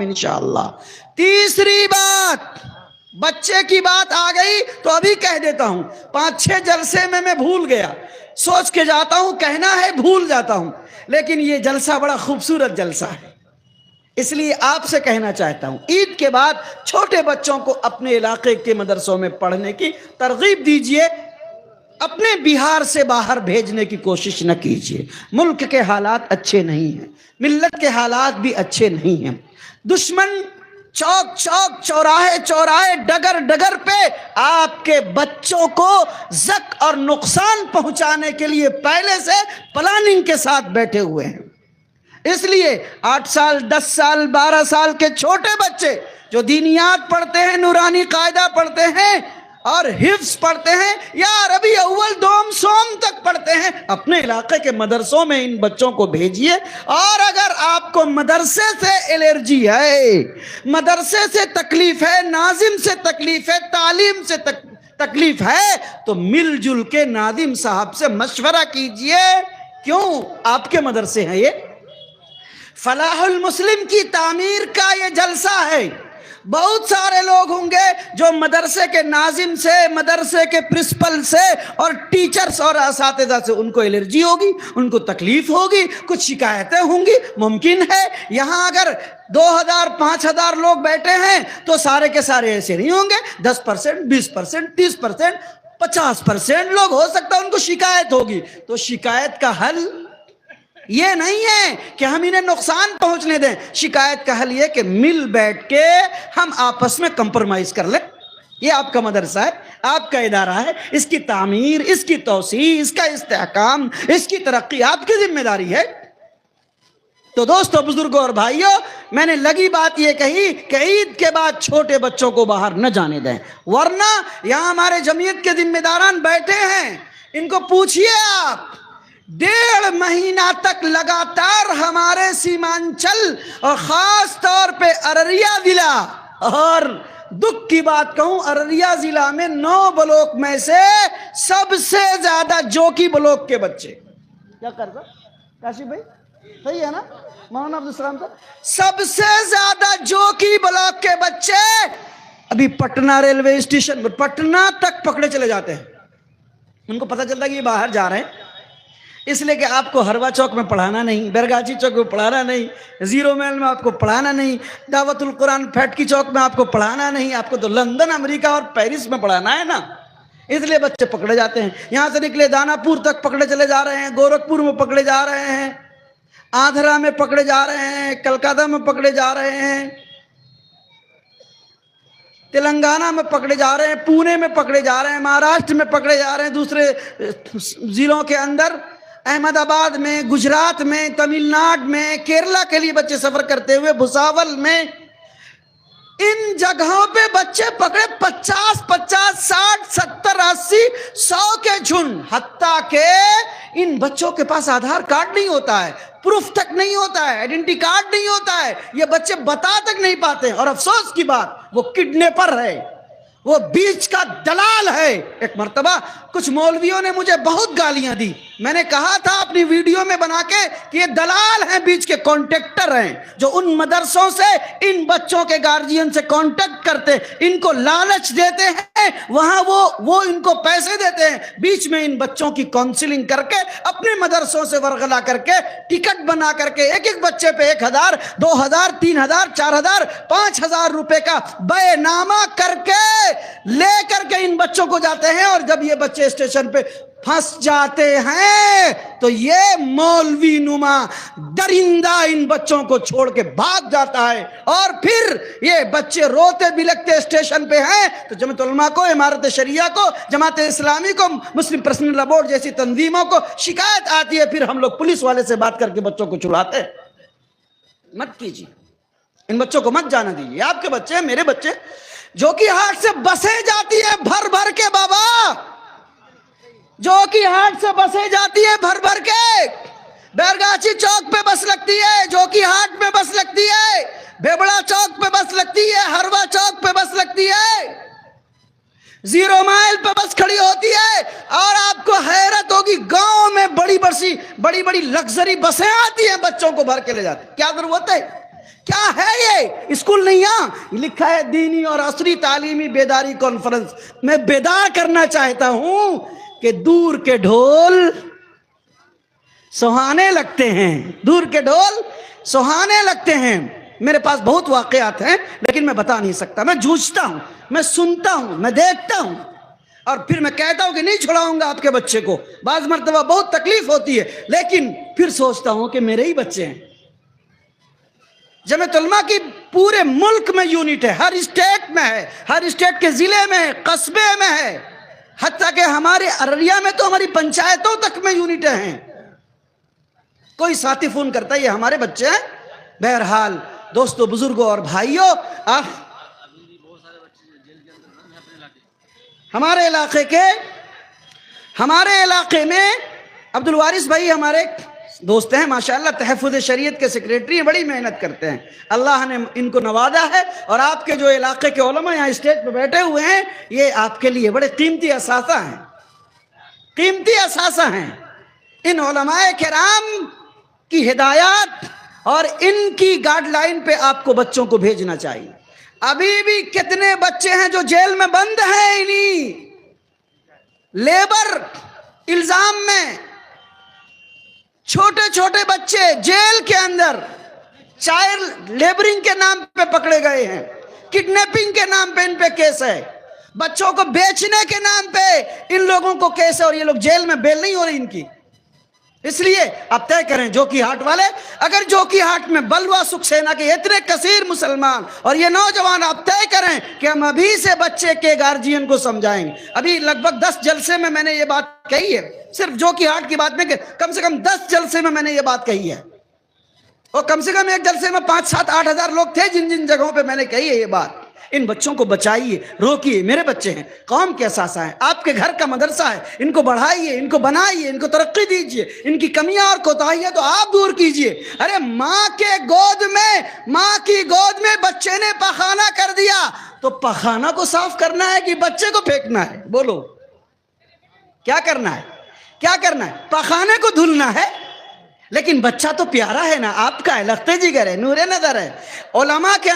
انشاءاللہ۔ تیسری بات، بچے کی بات آ گئی تو ابھی کہہ دیتا ہوں، 5-6 جلسے میں بھول گیا، سوچ کے جاتا ہوں، کہنا ہے بھول جاتا ہوں، لیکن یہ جلسہ بڑا خوبصورت جلسہ ہے، اس لیے آپ سے کہنا چاہتا ہوں، عید کے بعد چھوٹے بچوں کو اپنے علاقے کے مدرسوں میں پڑھنے کی ترغیب دیجئے، اپنے بہار سے باہر بھیجنے کی کوشش نہ کیجئے۔ ملک کے حالات اچھے نہیں ہیں، ملت کے حالات بھی اچھے نہیں ہیں، دشمن چوک چوک چوراہے چوراہے ڈگر ڈگر پہ آپ کے بچوں کو زک اور نقصان پہنچانے کے لیے پہلے سے پلاننگ کے ساتھ بیٹھے ہوئے ہیں۔ اس لیے 8 سال 10 سال 12 سال کے چھوٹے بچے جو دینیات پڑھتے ہیں، نورانی قاعدہ پڑھتے ہیں اور حفظ پڑھتے ہیں یا ربیع اول دوم سوم تک پڑھتے ہیں، اپنے علاقے کے مدرسوں میں ان بچوں کو بھیجیے۔ اور اگر آپ کو مدرسے سے الرجی ہے، مدرسے سے تکلیف ہے، ناظم سے تکلیف ہے، تعلیم سے تکلیف ہے، تو مل جل کے ناظم صاحب سے مشورہ کیجئے۔ کیوں؟ آپ کے مدرسے ہیں یہ۔ فلاح المسلم کی تعمیر کا یہ جلسہ ہے، بہت سارے لوگ ہوں گے جو مدرسے کے ناظم سے، مدرسے کے پرنسپل سے اور ٹیچرز اور اساتذہ سے ان کو الرجی ہوگی، ان کو تکلیف ہوگی، کچھ شکایتیں ہوں گی۔ ممکن ہے یہاں اگر 2000 5000 لوگ بیٹھے ہیں تو سارے کے سارے ایسے نہیں ہوں گے، 10% 20% 30% 50% لوگ ہو سکتا ہے ان کو شکایت ہوگی۔ تو شکایت کا حل یہ نہیں ہے کہ ہم انہیں نقصان پہنچنے دیں، شکایت کا حل یہ کہ مل بیٹھ کے ہم آپس میں کمپرمائز کر لیں۔ یہ آپ کا مدرسہ ہے، آپ کا ادارہ ہے، اس کی تعمیر، اس کی توسیع، اس کا استحکام، اس کی ترقی آپ کی ذمہ داری ہے۔ تو دوستو، بزرگوں اور بھائیوں، میں نے لگی بات یہ کہی کہ عید کے بعد چھوٹے بچوں کو باہر نہ جانے دیں، ورنہ یہاں ہمارے جمعیت کے ذمہ داران بیٹھے ہیں، ان کو پوچھئے آپ، 1.5 مہینہ تک لگاتار ہمارے سیمانچل اور خاص طور پہ ارریہ ضلع، اور دکھ کی بات کہوں ارریہ ضلع میں 9 بلاک میں سے سب سے زیادہ جوکی بلاک کے بچے، کیا کر رہا کاشف بھائی صحیح ہے نا، مولانا عبدالسلام صاحب، سب سے زیادہ جوکی بلاک کے بچے ابھی پٹنہ ریلوے اسٹیشن پر پٹنہ تک پکڑے چلے جاتے ہیں۔ ان کو پتہ چلتا ہے کہ یہ باہر جا رہے ہیں، اس لیے کہ آپ کو ہروا چوک میں پڑھانا نہیں، بیرگاچی چوک میں پڑھانا نہیں، زیرو میل میں آپ کو پڑھانا نہیں، دعوت القرآن پھیٹکی چوک میں آپ کو پڑھانا نہیں، آپ کو تو لندن، امریکہ اور پیرس میں پڑھانا ہے نا، اس لیے بچے پکڑے جاتے ہیں۔ یہاں سے نکلے دانا پور تک پکڑے چلے جا رہے ہیں، گورکھپور میں پکڑے جا رہے ہیں، آندھرا میں پکڑے جا رہے ہیں، کلکتہ میں پکڑے جا رہے ہیں، تلنگانہ میں پکڑے جا رہے ہیں، پونے میں پکڑے جا رہے ہیں، مہاراشٹر میں پکڑے جا رہے ہیں، دوسرے ضلعوں کے اندر، احمد آباد میں، گجرات میں، تمل ناڈو میں، کیرلا کے لیے بچے سفر کرتے ہوئے، بھساول میں، ان جگہوں پہ بچے پکڑے 50 50 60 70 80 100 کے جھنڈ، حتیٰ کہ ان بچوں کے پاس آدھار کارڈ نہیں ہوتا ہے، پروف تک نہیں ہوتا ہے، آئیڈینٹی کارڈ نہیں ہوتا ہے، یہ بچے بتا تک نہیں پاتے، اور افسوس کی بات وہ کڈنیپر ہے، وہ بیچ کا دلال ہے۔ ایک مرتبہ کچھ مولویوں نے مجھے بہت گالیاں دی، میں نے کہا تھا اپنی ویڈیو میں بنا کے کہ یہ دلال ہیں، بیچ کے کانٹیکٹر ہیں، جو ان مدرسوں سے ان بچوں کے گارجین سے کانٹیکٹ کرتے، ان کو لالچ دیتے ہیں، وہاں وہ ان کو پیسے دیتے ہیں، بیچ میں ان بچوں کی کاؤنسلنگ کر کے اپنے مدرسوں سے ورغلا کر کے ٹکٹ بنا کر کے ایک ایک بچے پہ 1000 2000 3000 4000 5000 روپے کا بے نامہ کر کے لے کر کے ان بچوں کو جاتے ہیں، اور جب یہ بچے اسٹیشن پہ پھنس جاتے ہیں تو یہ مولوی نما درندہ ان بچوں کو چھوڑ کے بھاگ جاتا ہے، اور پھر یہ بچے روتے بلکتے اسٹیشن پہ ہیں تو جمعیت علماء کو، امارت شریعہ کو، جماعت اسلامی کو، مسلم پرسنل لا بورڈ جیسی تنظیموں کو شکایت آتی ہے، پھر ہم لوگ پولیس والے سے بات کر کے بچوں کو چھڑاتے ہیں۔ مت کیجیے، ان بچوں کو مت جانا دیجیے، آپ کے بچے میرے بچے، جو کہ ہاٹ سے بسیں جاتی ہے بھر بھر کے، بابا جو کہ ہاٹ سے بسیں جاتی ہے بھر بھر کے، بیرگاچی چوک پہ بس لگتی ہے، جو کہ ہاٹ میں بس لگتی ہے، بیبڑا چوک پہ بس لگتی ہے، ہروا چوک پہ بس لگتی ہے، زیرو مائل پہ بس کھڑی ہوتی ہے، اور آپ کو حیرت ہوگی گاؤں میں بڑی بڑی لگژری بسیں آتی ہیں، بچوں کو بھر کے لے جاتے ہیں۔ کیا ضرورت ہے؟ کیا ہے یہ؟ اسکول نہیں یہاں لکھا ہے دینی اور عصری تعلیمی بیداری کانفرنس. میں بیدار کرنا چاہتا ہوں کہ دور کے ڈھول سہانے لگتے ہیں، دور کے ڈھول سہانے لگتے ہیں. میرے پاس بہت واقعات ہیں لیکن میں بتا نہیں سکتا. میں جھوجتا ہوں، میں سنتا ہوں، میں دیکھتا ہوں اور پھر میں کہتا ہوں کہ نہیں چھڑاؤں گا آپ کے بچے کو. بعض مرتبہ بہت تکلیف ہوتی ہے لیکن پھر سوچتا ہوں کہ میرے ہی بچے ہیں. جمعیت علماء کی پورے ملک میں یونٹ ہے، ہر اسٹیٹ میں ہے، ہر اسٹیٹ کے ضلع میں ہے، قصبے میں ہے، حتیٰ کہ ہمارے ارریہ میں تو ہماری پنچایتوں تک میں یونٹیں ہیں. کوئی ساتھی فون کرتا ہے یہ ہمارے بچے ہیں. بہرحال دوستو، بزرگوں اور بھائیوں، ہمارے علاقے میں عبدالوارث بھائی ہمارے دوست ہیں ماشاءاللہ، تحفظ شریعت کے سیکریٹری ہیں، بڑی محنت کرتے ہیں. اللہ نے ان کو نوازا ہے اور آپ کے جو علاقے کے علماء یہاں اسٹیج پہ بیٹھے ہوئے ہیں یہ آپ کے لیے بڑے قیمتی اثاثہ ہیں، قیمتی اثاثہ ہیں. ان علماء کرام کی ہدایات اور ان کی گائیڈ لائن پہ آپ کو بچوں کو بھیجنا چاہیے. ابھی بھی کتنے بچے ہیں جو جیل میں بند ہیں انہی لیبر الزام میں. چھوٹے چھوٹے بچے جیل کے اندر چائلڈ لیبرنگ کے نام پہ پکڑے گئے ہیں، کڈنیپنگ کے نام پہ ان پہ کیس ہے، بچوں کو بیچنے کے نام پہ ان لوگوں کو کیس ہے اور یہ لوگ جیل میں بیل نہیں ہو رہی ان کی. اس لیے آپ طے کریں جوکی ہاٹ والے، اگر جوکی ہاٹ میں بلوا سکسینا کے اتنے کثیر مسلمان اور یہ نوجوان آپ طے کریں کہ ہم ابھی سے بچے کے گارجین کو سمجھائیں گے. ابھی لگ بھگ 10 جلسے میں نے یہ بات کہی ہے، صرف جوکی ہاٹ کی بات میں کہ کم سے کم 10 جلسے میں نے یہ بات کہی ہے اور کم سے کم ایک جلسے میں 5 7 8 ہزار لوگ تھے جن جن جگہوں پہ میں نے کہی ہے یہ بات. ان بچوں کو بچائیے، روکیے. میرے بچے ہیں، قوم کے اثاثہ ہیں، آپ کے گھر کا مدرسہ ہے. ان کو بڑھائیے، ان کو بنائیے، ان کو ترقی دیجیے. ان کی کمیاں اور کوتاہیاں تو آپ دور کیجیے. ارے ماں کی گود میں بچے نے پخانہ کر دیا تو پخانہ کو صاف کرنا ہے کہ بچے کو پھینکنا ہے؟ بولو کیا کرنا ہے؟ کیا کرنا ہے؟ پخانے کو دھلنا ہے. لیکن بچہ تو پیارا ہے نا، آپ کا ہے، لختے جگر ہے، نور نظر ہے. علماء کے